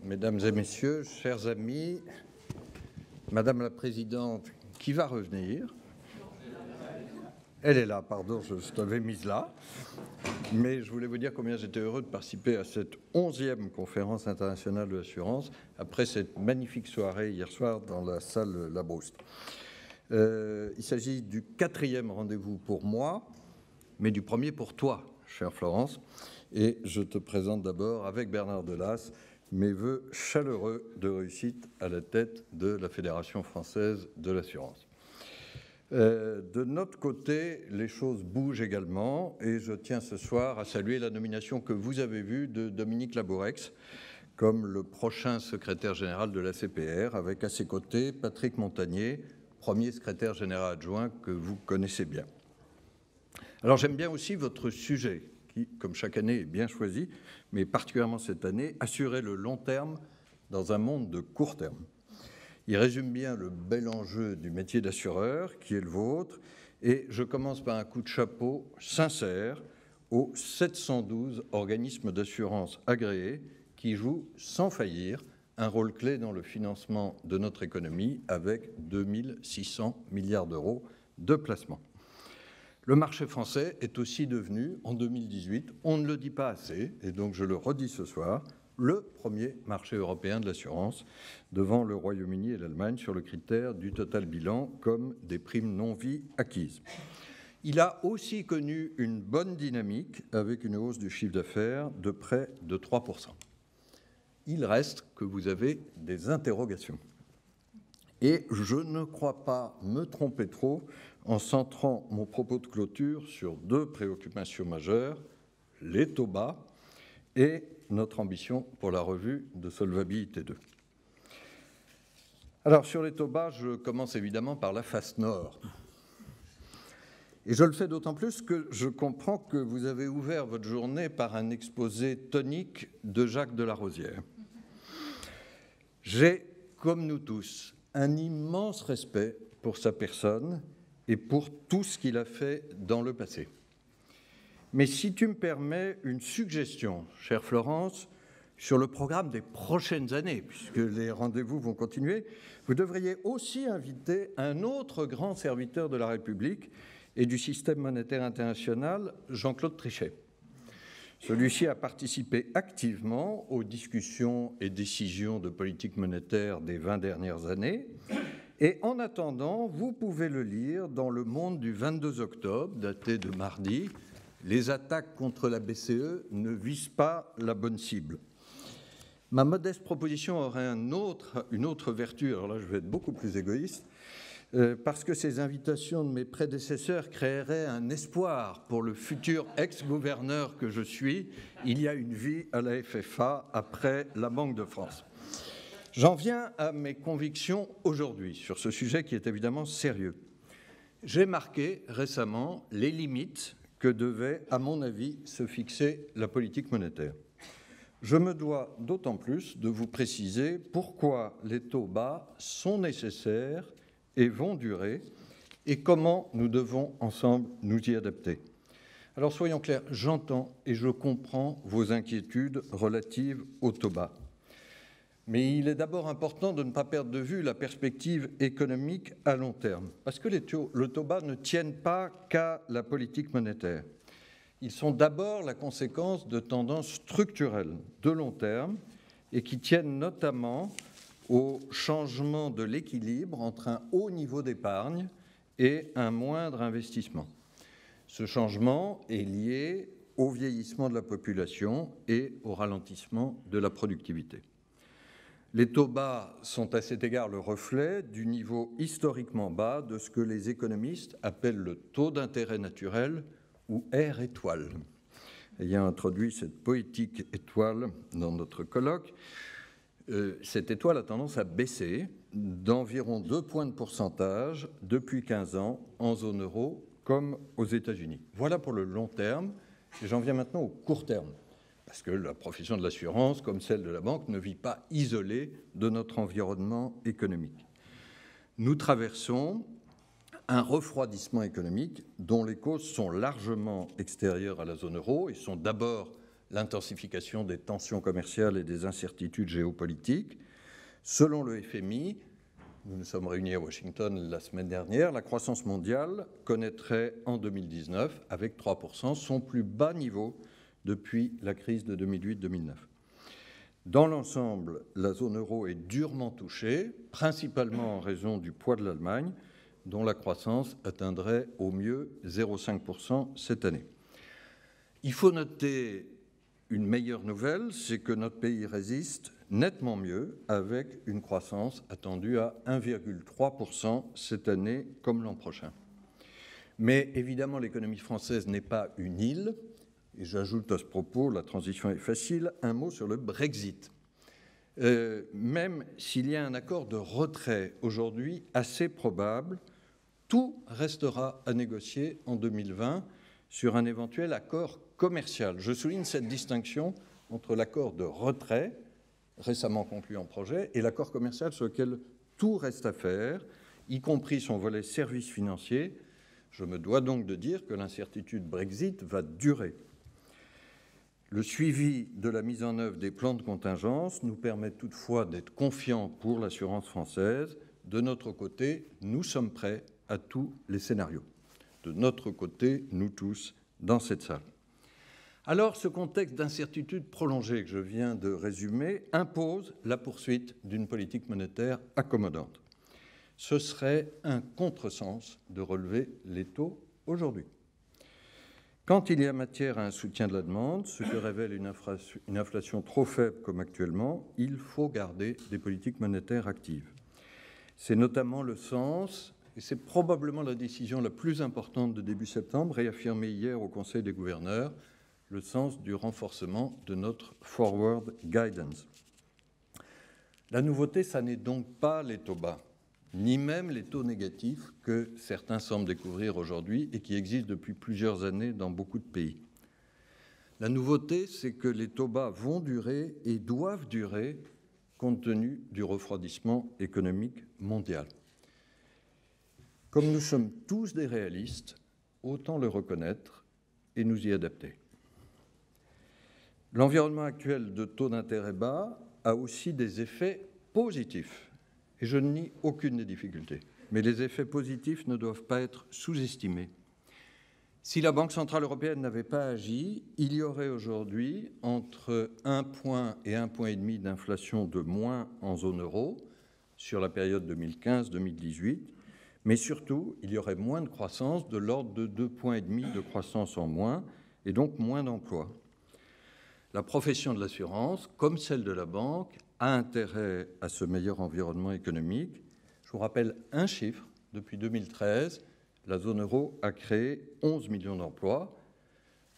Mesdames et messieurs, chers amis, Madame la Présidente, qui va revenir? Elle est là, pardon, je t'avais mise là. Mais je voulais vous dire combien j'étais heureux de participer à cette 11e conférence internationale de l'assurance, après cette magnifique soirée hier soir dans la salle Labrouste. Il s'agit du 4e rendez-vous pour moi, mais du premier pour toi, chère Florence. Et je te présente d'abord, avec Bernard Delas, mes voeux chaleureux de réussite à la tête de la Fédération française de l'assurance. De notre côté, les choses bougent également et je tiens ce soir à saluer la nomination que vous avez vue de Dominique Labourex comme le prochain secrétaire général de la CPR, avec à ses côtés Patrick Montagnier, premier secrétaire général adjoint que vous connaissez bien. Alors j'aime bien aussi votre sujet, qui, comme chaque année, est bien choisi, mais particulièrement cette année, assurer le long terme dans un monde de court terme. Il résume bien le bel enjeu du métier d'assureur, qui est le vôtre, et je commence par un coup de chapeau sincère aux 712 organismes d'assurance agréés qui jouent sans faillir un rôle clé dans le financement de notre économie avec 2600 milliards d'euros de placements. Le marché français est aussi devenu, en 2018, on ne le dit pas assez, et donc je le redis ce soir, le premier marché européen de l'assurance, devant le Royaume-Uni et l'Allemagne, sur le critère du total bilan comme des primes non-vie acquises. Il a aussi connu une bonne dynamique avec une hausse du chiffre d'affaires de près de 3%. Il reste que vous avez des interrogations. Et je ne crois pas me tromper trop en centrant mon propos de clôture sur deux préoccupations majeures, les taux bas et notre ambition pour la revue de Solvabilité 2. Alors, sur les taux bas, je commence évidemment par la face nord. Et je le fais d'autant plus que je comprends que vous avez ouvert votre journée par un exposé tonique de Jacques de la Rosière. J'ai, comme nous tous, un immense respect pour sa personne et pour tout ce qu'il a fait dans le passé. Mais si tu me permets une suggestion, chère Florence, sur le programme des prochaines années, puisque les rendez-vous vont continuer, vous devriez aussi inviter un autre grand serviteur de la République et du système monétaire international, Jean-Claude Trichet. Celui-ci a participé activement aux discussions et décisions de politique monétaire des 20 dernières années. Et en attendant, vous pouvez le lire dans Le Monde du 22 octobre, daté de mardi. Les attaques contre la BCE ne visent pas la bonne cible. Ma modeste proposition aurait une autre vertu, alors là je vais être beaucoup plus égoïste, parce que ces invitations de mes prédécesseurs créeraient un espoir pour le futur ex-gouverneur que je suis. Il y a une vie à la FFA après la Banque de France. J'en viens à mes convictions aujourd'hui sur ce sujet qui est évidemment sérieux. J'ai marqué récemment les limites que devait, à mon avis, se fixer la politique monétaire. Je me dois d'autant plus de vous préciser pourquoi les taux bas sont nécessaires et vont durer, et comment nous devons ensemble nous y adapter. Alors soyons clairs, j'entends et je comprends vos inquiétudes relatives aux taux bas. Mais il est d'abord important de ne pas perdre de vue la perspective économique à long terme, parce que le taux bas ne tiennent pas qu'à la politique monétaire. Ils sont d'abord la conséquence de tendances structurelles de long terme et qui tiennent notamment au changement de l'équilibre entre un haut niveau d'épargne et un moindre investissement. Ce changement est lié au vieillissement de la population et au ralentissement de la productivité. Les taux bas sont à cet égard le reflet du niveau historiquement bas de ce que les économistes appellent le taux d'intérêt naturel ou R étoile. Ayant introduit cette poétique étoile dans notre colloque, cette étoile a tendance à baisser d'environ 2 points de pourcentage depuis 15 ans en zone euro comme aux États-Unis. Voilà pour le long terme. Et j'en viens maintenant au court terme. Parce que la profession de l'assurance, comme celle de la banque, ne vit pas isolée de notre environnement économique. Nous traversons un refroidissement économique dont les causes sont largement extérieures à la zone euro et sont d'abord l'intensification des tensions commerciales et des incertitudes géopolitiques. Selon le FMI, nous nous sommes réunis à Washington la semaine dernière, la croissance mondiale connaîtrait en 2019, avec 3%, son plus bas niveau depuis la crise de 2008-2009. Dans l'ensemble, la zone euro est durement touchée, principalement en raison du poids de l'Allemagne, dont la croissance atteindrait au mieux 0,5% cette année. Il faut noter une meilleure nouvelle, c'est que notre pays résiste nettement mieux, avec une croissance attendue à 1,3% cette année comme l'an prochain. Mais évidemment, l'économie française n'est pas une île, et j'ajoute à ce propos, la transition est facile, un mot sur le Brexit. Même s'il y a un accord de retrait aujourd'hui assez probable, tout restera à négocier en 2020 sur un éventuel accord commercial. Je souligne cette distinction entre l'accord de retrait, récemment conclu en projet, et l'accord commercial sur lequel tout reste à faire, y compris son volet services financiers. Je me dois donc de dire que l'incertitude Brexit va durer. Le suivi de la mise en œuvre des plans de contingence nous permet toutefois d'être confiants pour l'assurance française. De notre côté, nous sommes prêts à tous les scénarios. De notre côté, nous tous, dans cette salle. Alors, ce contexte d'incertitude prolongée que je viens de résumer impose la poursuite d'une politique monétaire accommodante. Ce serait un contresens de relever les taux aujourd'hui. Quand il y a matière à un soutien de la demande, ce que révèle une inflation trop faible comme actuellement, il faut garder des politiques monétaires actives. C'est notamment le sens, et c'est probablement la décision la plus importante de début septembre, réaffirmée hier au Conseil des gouverneurs, le sens du renforcement de notre forward guidance. La nouveauté, ça n'est donc pas les taux bas, ni même les taux négatifs que certains semblent découvrir aujourd'hui et qui existent depuis plusieurs années dans beaucoup de pays. La nouveauté, c'est que les taux bas vont durer et doivent durer compte tenu du refroidissement économique mondial. Comme nous sommes tous des réalistes, autant le reconnaître et nous y adapter. L'environnement actuel de taux d'intérêt bas a aussi des effets positifs. Et je ne nie aucune des difficultés. Mais les effets positifs ne doivent pas être sous-estimés. Si la Banque centrale européenne n'avait pas agi, il y aurait aujourd'hui entre 1 point et 1,5 point d'inflation de moins en zone euro sur la période 2015-2018. Mais surtout, il y aurait moins de croissance, de l'ordre de 2,5 points de croissance en moins, et donc moins d'emplois. La profession de l'assurance, comme celle de la banque, a intérêt à ce meilleur environnement économique. Je vous rappelle un chiffre. Depuis 2013, la zone euro a créé 11 millions d'emplois.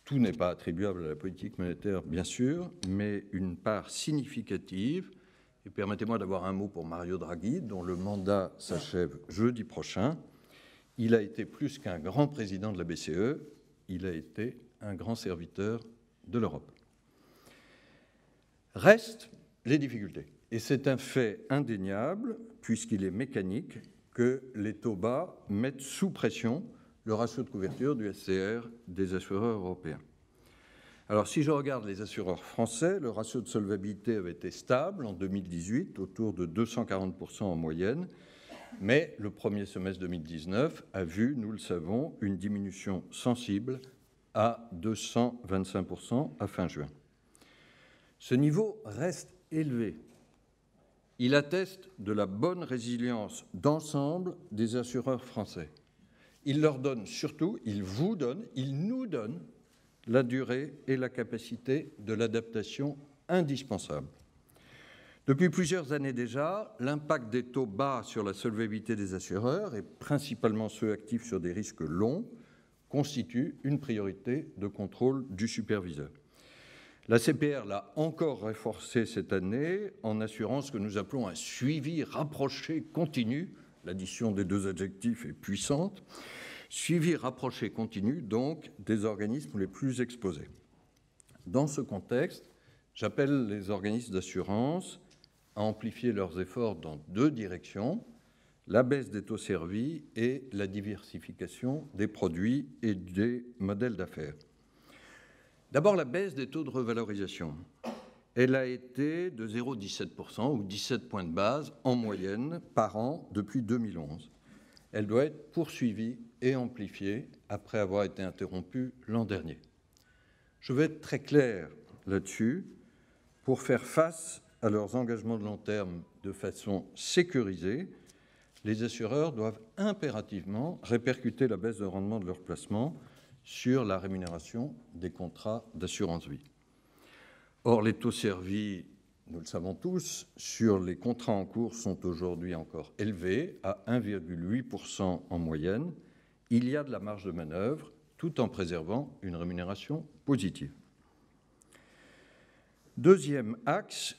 Tout n'est pas attribuable à la politique monétaire, bien sûr, mais une part significative. Et permettez-moi d'avoir un mot pour Mario Draghi, dont le mandat s'achève jeudi prochain. Il a été plus qu'un grand président de la BCE, il a été un grand serviteur de l'Europe. Restent les difficultés. Et c'est un fait indéniable, puisqu'il est mécanique, que les taux bas mettent sous pression le ratio de couverture du SCR des assureurs européens. Alors, si je regarde les assureurs français, le ratio de solvabilité avait été stable en 2018, autour de 240% en moyenne, mais le premier semestre 2019 a vu, nous le savons, une diminution sensible à 225% à fin juin. Ce niveau reste élevé. Il atteste de la bonne résilience d'ensemble des assureurs français. Il leur donne surtout, il nous donne la durée et la capacité de l'adaptation indispensable. Depuis plusieurs années déjà, l'impact des taux bas sur la solvabilité des assureurs, et principalement ceux actifs sur des risques longs, constitue une priorité de contrôle du superviseur. La CPR l'a encore renforcé cette année en assurant ce que nous appelons un suivi rapproché continu. L'addition des deux adjectifs est puissante. Suivi rapproché continu, donc, des organismes les plus exposés. Dans ce contexte, j'appelle les organismes d'assurance à amplifier leurs efforts dans deux directions, la baisse des taux servis et la diversification des produits et des modèles d'affaires. D'abord, la baisse des taux de revalorisation. Elle a été de 0,17% ou 17 points de base en moyenne par an depuis 2011. Elle doit être poursuivie et amplifiée après avoir été interrompue l'an dernier. Je vais être très clair là-dessus. Pour faire face à leurs engagements de long terme de façon sécurisée, les assureurs doivent impérativement répercuter la baisse de rendement de leurs placements sur la rémunération des contrats d'assurance vie. Or, les taux servis, nous le savons tous, sur les contrats en cours sont aujourd'hui encore élevés, à 1,8% en moyenne. Il y a de la marge de manœuvre, tout en préservant une rémunération positive. Deuxième axe,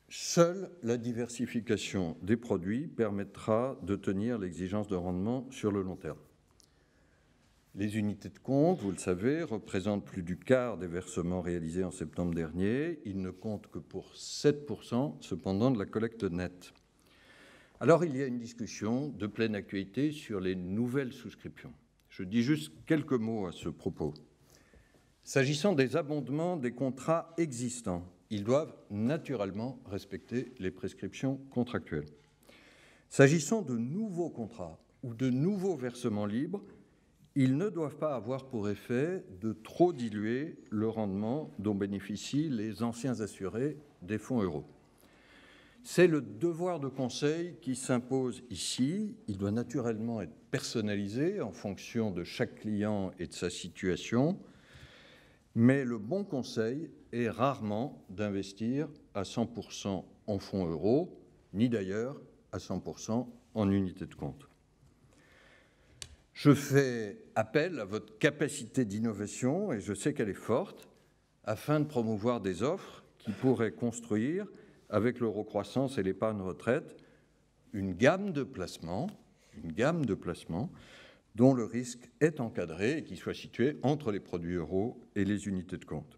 seule la diversification des produits permettra de tenir l'exigence de rendement sur le long terme. Les unités de compte, vous le savez, représentent plus du quart des versements réalisés en septembre dernier. Ils ne comptent que pour 7%, cependant, de la collecte nette. Alors, il y a une discussion de pleine actualité sur les nouvelles souscriptions. Je dis juste quelques mots à ce propos. S'agissant des abondements des contrats existants, ils doivent naturellement respecter les prescriptions contractuelles. S'agissant de nouveaux contrats ou de nouveaux versements libres, ils ne doivent pas avoir pour effet de trop diluer le rendement dont bénéficient les anciens assurés des fonds euros. C'est le devoir de conseil qui s'impose ici. Il doit naturellement être personnalisé en fonction de chaque client et de sa situation, mais le bon conseil est rarement d'investir à 100% en fonds euros, ni d'ailleurs à 100% en unités de compte. Je fais appel à votre capacité d'innovation, et je sais qu'elle est forte, afin de promouvoir des offres qui pourraient construire, avec l'eurocroissance et l'épargne retraite, une gamme de placements dont le risque est encadré et qui soit situé entre les produits euros et les unités de compte.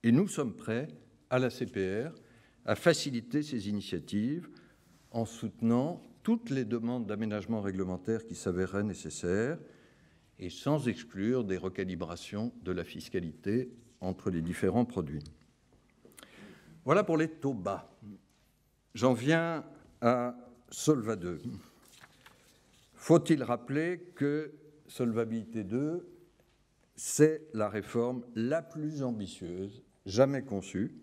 Et nous sommes prêts, à la CPR, à faciliter ces initiatives en soutenant toutes les demandes d'aménagement réglementaire qui s'avéreraient nécessaires et sans exclure des recalibrations de la fiscalité entre les différents produits. Voilà pour les taux bas. J'en viens à Solva II. Faut-il rappeler que Solvabilité 2, c'est la réforme la plus ambitieuse jamais conçue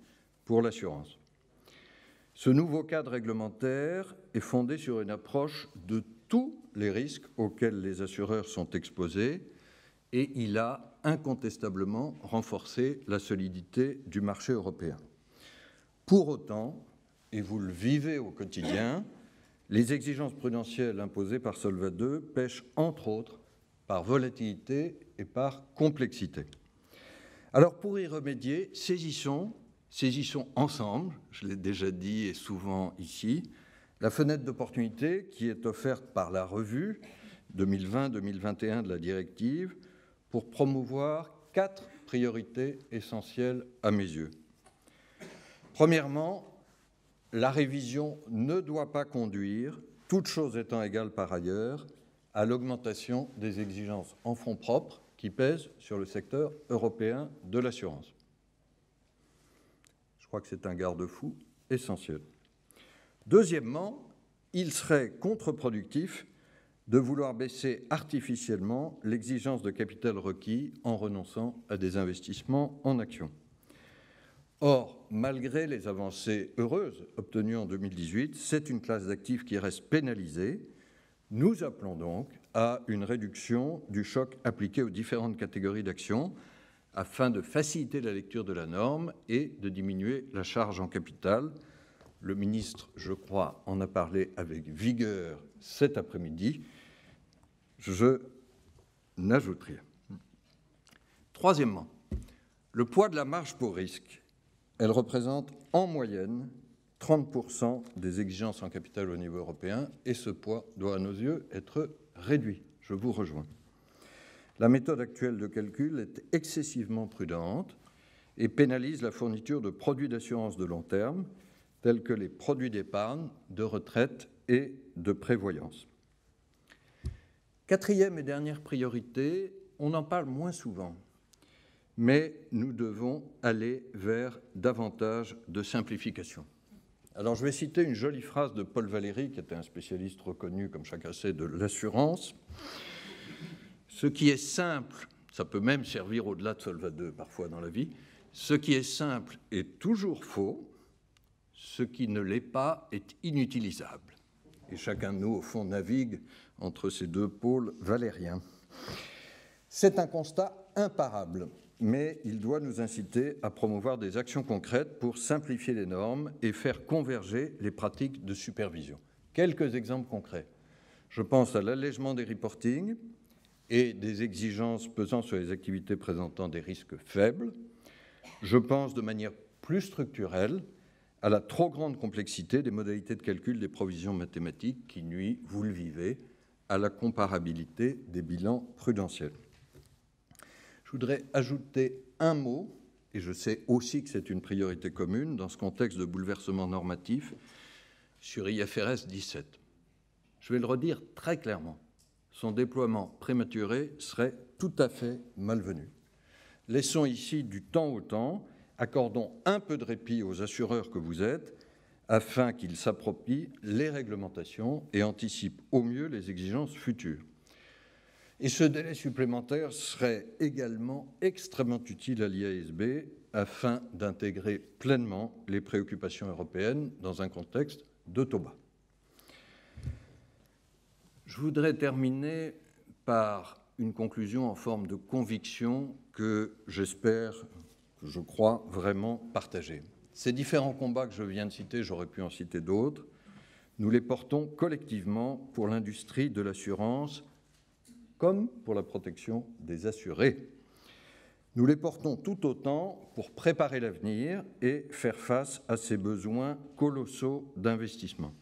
pour l'assurance. Ce nouveau cadre réglementaire est fondé sur une approche de tous les risques auxquels les assureurs sont exposés et il a incontestablement renforcé la solidité du marché européen. Pour autant, et vous le vivez au quotidien, les exigences prudentielles imposées par Solva II pêchent entre autres par volatilité et par complexité. Alors pour y remédier, saisissons ensemble, je l'ai déjà dit et souvent ici, la fenêtre d'opportunité qui est offerte par la revue 2020-2021 de la directive pour promouvoir 4 priorités essentielles à mes yeux. Premièrement, la révision ne doit pas conduire, toutes choses étant égales par ailleurs, à l'augmentation des exigences en fonds propres qui pèsent sur le secteur européen de l'assurance. Je crois que c'est un garde-fou essentiel. Deuxièmement, il serait contre-productif de vouloir baisser artificiellement l'exigence de capital requis en renonçant à des investissements en actions. Or, malgré les avancées heureuses obtenues en 2018, c'est une classe d'actifs qui reste pénalisée. Nous appelons donc à une réduction du choc appliqué aux différentes catégories d'actions afin de faciliter la lecture de la norme et de diminuer la charge en capital. Le ministre, je crois, en a parlé avec vigueur cet après-midi. Je n'ajoute rien. Troisièmement, le poids de la marge pour risque. Elle représente en moyenne 30% des exigences en capital au niveau européen et ce poids doit à nos yeux être réduit. Je vous rejoins. La méthode actuelle de calcul est excessivement prudente et pénalise la fourniture de produits d'assurance de long terme tels que les produits d'épargne, de retraite et de prévoyance. Quatrième et dernière priorité, on en parle moins souvent, mais nous devons aller vers davantage de simplification. Alors, je vais citer une jolie phrase de Paul Valéry, qui était un spécialiste reconnu, comme chacun sait, de l'assurance. Ce qui est simple, ça peut même servir au-delà de Solva 2 parfois dans la vie, ce qui est simple est toujours faux, ce qui ne l'est pas est inutilisable. Et chacun de nous, au fond, navigue entre ces deux pôles valériens. C'est un constat imparable, mais il doit nous inciter à promouvoir des actions concrètes pour simplifier les normes et faire converger les pratiques de supervision. Quelques exemples concrets. Je pense à l'allègement des reportings et des exigences pesant sur les activités présentant des risques faibles. Je pense de manière plus structurelle à la trop grande complexité des modalités de calcul des provisions mathématiques qui nuit, vous le vivez, à la comparabilité des bilans prudentiels. Je voudrais ajouter un mot, et je sais aussi que c'est une priorité commune dans ce contexte de bouleversement normatif, sur IFRS 17. Je vais le redire très clairement. Son déploiement prématuré serait tout à fait malvenu. Laissons ici du temps au temps, accordons un peu de répit aux assureurs que vous êtes, afin qu'ils s'approprient les réglementations et anticipent au mieux les exigences futures. Et ce délai supplémentaire serait également extrêmement utile à l'IASB afin d'intégrer pleinement les préoccupations européennes dans un contexte de taux bas. Je voudrais terminer par une conclusion en forme de conviction que j'espère, que je crois vraiment partager. Ces différents combats que je viens de citer, j'aurais pu en citer d'autres, nous les portons collectivement pour l'industrie de l'assurance comme pour la protection des assurés. Nous les portons tout autant pour préparer l'avenir et faire face à ces besoins colossaux d'investissement.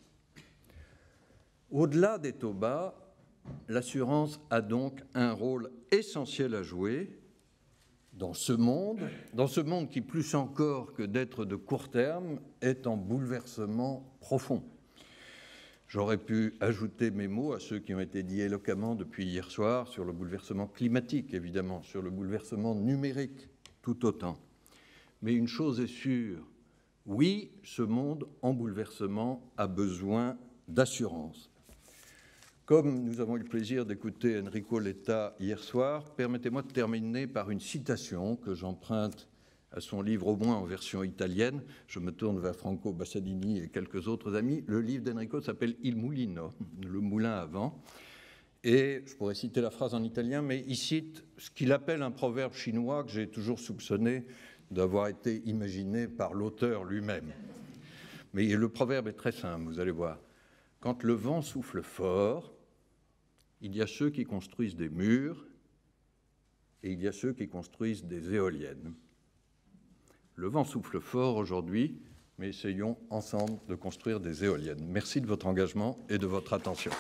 Au-delà des taux bas, l'assurance a donc un rôle essentiel à jouer dans ce monde qui, plus encore que d'être de court terme, est en bouleversement profond. J'aurais pu ajouter mes mots à ceux qui ont été dits éloquemment depuis hier soir sur le bouleversement climatique, évidemment, sur le bouleversement numérique, tout autant. Mais une chose est sûre, oui, ce monde en bouleversement a besoin d'assurance. Comme nous avons eu le plaisir d'écouter Enrico Letta hier soir, permettez-moi de terminer par une citation que j'emprunte à son livre, au moins en version italienne. Je me tourne vers Franco Bassadini et quelques autres amis. Le livre d'Enrico s'appelle Il Mulino, le moulin à vent. Et je pourrais citer la phrase en italien, mais il cite ce qu'il appelle un proverbe chinois que j'ai toujours soupçonné d'avoir été imaginé par l'auteur lui-même. Mais le proverbe est très simple, vous allez voir. Quand le vent souffle fort, il y a ceux qui construisent des murs et il y a ceux qui construisent des éoliennes. Le vent souffle fort aujourd'hui, mais essayons ensemble de construire des éoliennes. Merci de votre engagement et de votre attention.